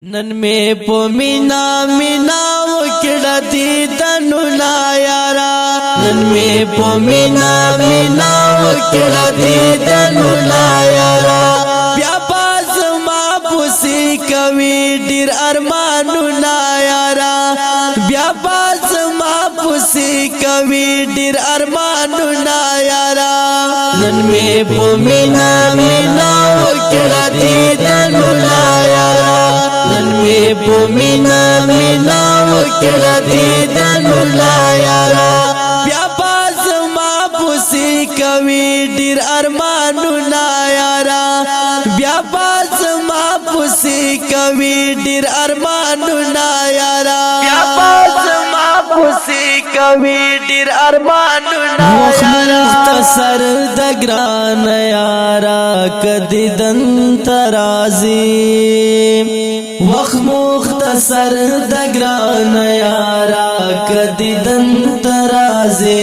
نن میں پو مینا مینا وکڑا دیدنو نا یارا نن میں پو مینا مینا وکڑا دیدنو نا یارا بیا باز ما پوسی کوي ډیر ارمانو نا یارا بیا باز ما پوسی کوي ډیر ارمانو نا یارا نن میں پو مینا مینا وکڑا دیدنو نا یارا میں پو مینا مینا وکڑا دیدنو لا یارا بیا باز ما پوسی کوي ډیر ارمانو نا یارا بیا باز ما پوسی کوي ډیر ارمانو نا یارا بیا باز ما پوسی کوي ډیر ارمانو نا یارا مختصر د ګران یارا کدی دن ترازی وخت مختصر د ګران یارا کدی دن ترازی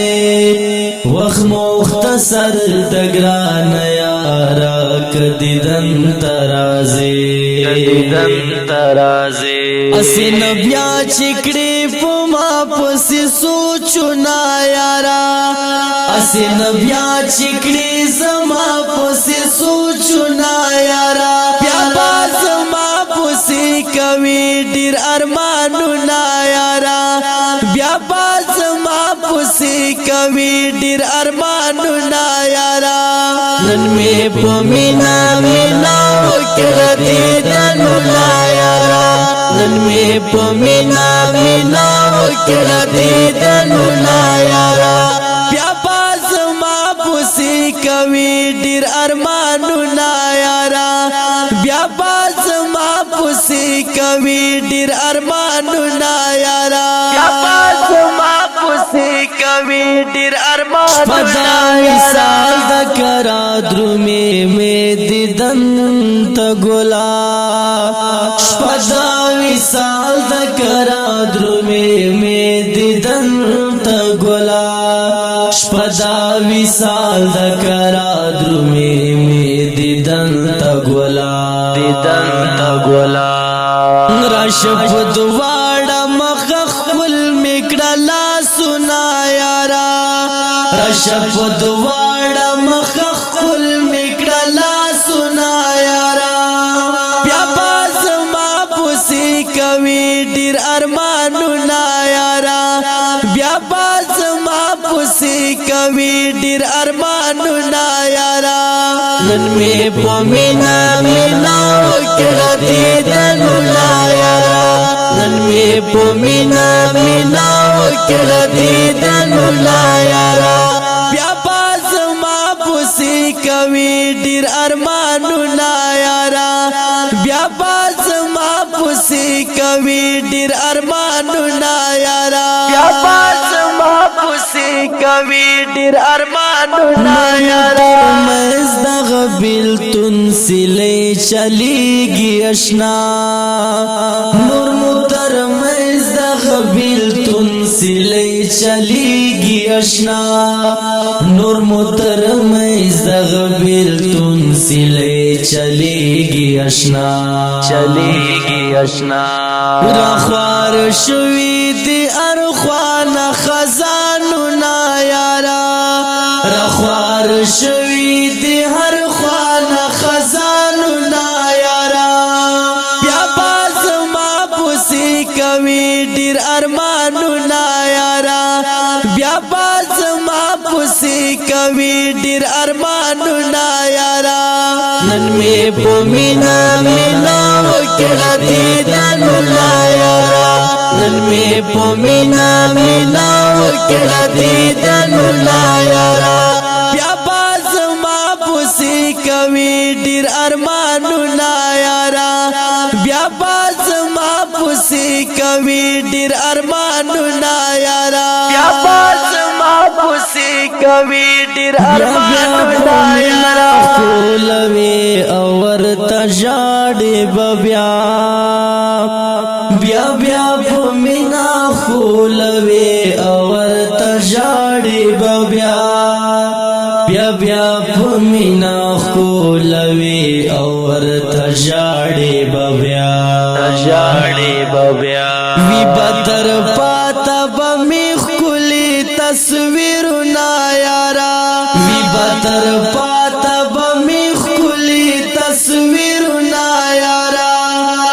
وخت مختصر د ګران یارا کدی دن ترازی اسن بیا چکړې پما پسې سوچنا یارا اسن بیا چکړې زما پسې سوچنا یارا بیا باز ما پوسی کوي ډیر ارمانو نا یارا بیا باز ما پوسی کوي ډیر ارمانو نا یارا نن می په مینا مینا وکړه دیدنو نا یارا نن می په مینا مینا وکړه دیدنو نا یارا بیا باز ما پوسی کوي ډیر ارمانو نا یارا بیا باز ما پوسی کوي ډیر ارمانو نا یارا بیا باز ما پوسی کوي ډیر ارمانو نا یارا د کرا درومې دیدن ته ګلا پدا وصال د کرا درومې دیدن ته ګلا پدا وصال د کرا درومې دیدن ته ګلا راشف دواړه مخ خپل میکړه لا سنا یارا راشف دواړه مخ خپل میکړه لا سنا یارا بیا باز ما پوسی کوي ډیر ارمانو نا یارا بیا باز ما پوسی کوي ډیر ارمانو نا یارا نن می په مینا مینا وکړه دیدنو نا یارا نن می په مینا مینا وکړه دیدنو نا یارا بیا باز ما پوسی کوي ډیر ارمانو نا یارا بیا باز ما پوسی کوي ډیر ارمانو نا یارا بیا باز ما پوسی کوي ډیر ارمانو نا یارا بیلتون سلی چلیگی اشنا نور مدر مزدغ بیلتون سلی چلیگی اشنا نور مدر مزدغ بیلتون سلی چلیگی اشنا رخوار شوی دی ارخوان خزانو نا یارا رخوار شوی دی هر خزانو نا یارا بیا باز ما پوسی کوي ډیر ارمانو نا یارا بیا باز ما پوسی کوي ډیر ارمانو نا یارا نن می په مینا مینا وکړه دیدنو نا یارا نن می په مینا مینا وکړه دیدنو نا یارا بیا باز ما پوسی کوي ډیر ارمانو نا یارا بیا باز ما پوسی کوي ډیر ارمانو نا یارا بیا باز ما پوسی کوي ډیر ارمانو نا یارا کولوي اور تجاړي بیا بیا بیا په مینا کولوي اور تجاړي بیا بیا بیا په مینا کولوي اور تجاړي بیا جاڑی ببیا وی بدر پاتا بمیخ کلی تصویرنا یارا وی بدر پاتا بمیخ کلی تصویرنا یارا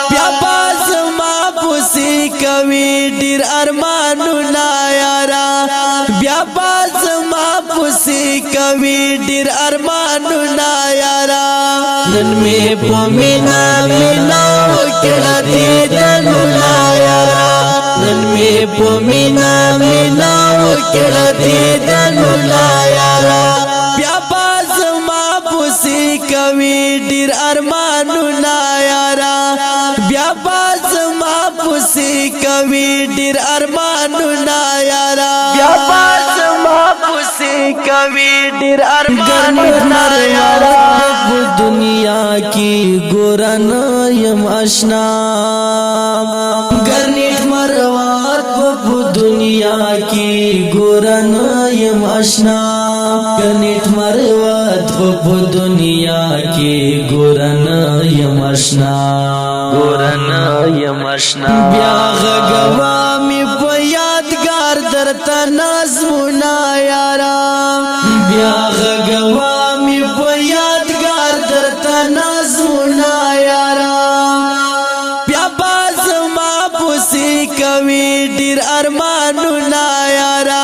بیا باز ما پوسی کوي ډیر ارمانونه یارا بیا باز ما پوسی کوي ډیر ارمانونه یارا نن می پومینا میناو کړه دې دنونه یارا نن می پومینا میناو کړه دې دنونه یارا بیا باز ما پوسی کوي ډیر ارمانونه یارا بیا باز ما پوسی کوي ډیر ارمانونه یارا بیا باز ما پوسی کوي ډیر ارمانونه یارا دنیا کی ګورن یم آشنا ګرنیټ مروات په دنیا کی ګورن یم آشنا ګرنیټ مروات په دنیا کی ګورن یم آشنا ګورن یم آشنا بیا غوا می په یادګار درته نظمونه یارا بیا غوا می په یادګار درته نظمونه یارا بیا باز ما پوسی کوي ډیر ارمانونه یارا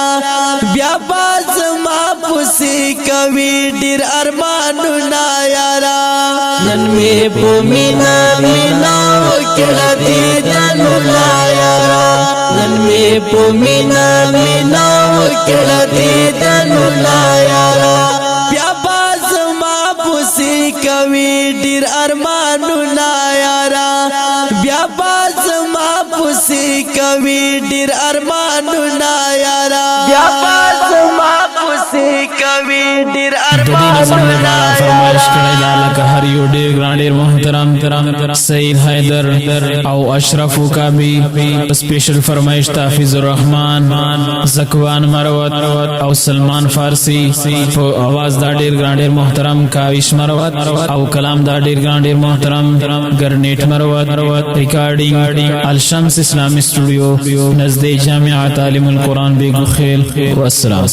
بیا باز ما پوسی کوي ډیر ارمانونه یارا نن می پومینا میناو کړه دې دنونه یارا نن می پومینا میناو کړه دې دنونه یارا بیا باز ما پوسی کوي ډیر ارمانونه یارا بیا باز ما پوسی کوي ډیر ارمانونه یارا بیا باز ما پوسی کوي ډیر ارمانونه فرمایش کړی دا لکه هر یو ډیر ګران ډیر محترم سید حیدر او اشرف کابی سپیشل فرمایش حافظ الرحمن زکوان مروت او سلمان فارسی په आवाज دا ډیر ګران ډیر محترم کاویش مروت او کلام دا ډیر ګران ډیر محترم ګرنیټ مروت ریکارډینګ الشمس اسلامی سټوډیو نزدیک جامعه تعلیم القرآن بیگو خیل والسلام